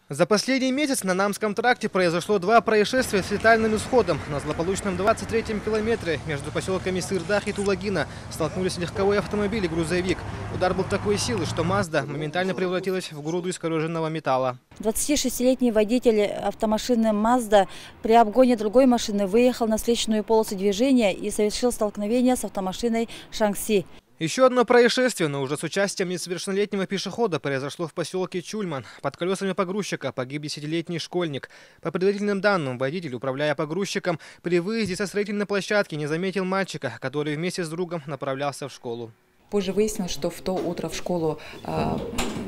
За последний месяц на Намском тракте произошло 2 происшествия с летальным исходом. На злополучном 23-м километре между поселками Сырдах и Тулагина столкнулись легковой автомобиль и грузовик. Удар был такой силы, что Мазда моментально превратилась в груду искореженного металла. 26-летний водитель автомашины «Мазда» при обгоне другой машины выехал на встречную полосу движения и совершил столкновение с автомашиной «Шангси». Еще одно происшествие, но уже с участием несовершеннолетнего пешехода, произошло в поселке Чульман. Под колесами погрузчика погиб 10-летний школьник. По предварительным данным, водитель, управляя погрузчиком, при выезде со строительной площадки не заметил мальчика, который вместе с другом направлялся в школу. Позже выяснилось, что в то утро в школу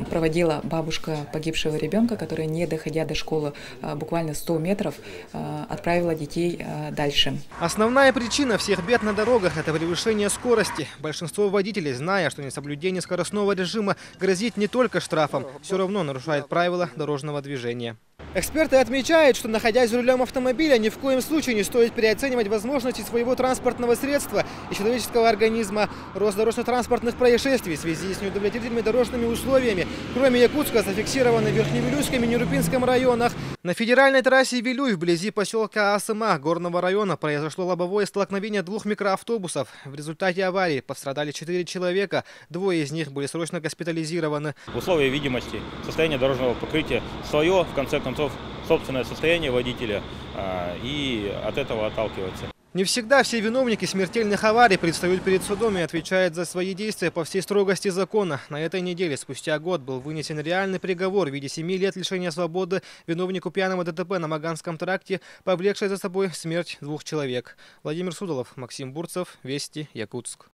проводила бабушка погибшего ребенка, которая, не доходя до школы буквально 100 метров, отправила детей дальше. Основная причина всех бед на дорогах – это превышение скорости. Большинство водителей, зная, что несоблюдение скоростного режима грозит не только штрафом, все равно нарушают правила дорожного движения. Эксперты отмечают, что, находясь за рулем автомобиля, ни в коем случае не стоит переоценивать возможности своего транспортного средства и человеческого организма. Рост дорожно-транспортных происшествий в связи с неудовлетворительными дорожными условиями, кроме Якутска, зафиксированы в Верхневилюйском и Нерупинском районах. На федеральной трассе Вилюй, вблизи поселка Асыма горного района, произошло лобовое столкновение 2 микроавтобусов. В результате аварии пострадали 4 человека, 2 из них были срочно госпитализированы. Условия видимости, состояние дорожного покрытия свое, в конце концов, собственное состояние водителя, и от этого отталкиваться. Не всегда все виновники смертельных аварий предстают перед судом и отвечают за свои действия по всей строгости закона. На этой неделе, спустя год, был вынесен реальный приговор в виде 7 лет лишения свободы виновнику пьяного ДТП на Маганском тракте, повлекшей за собой смерть 2 человек. Владимир Судолов, Максим Бурцев, Вести, Якутск.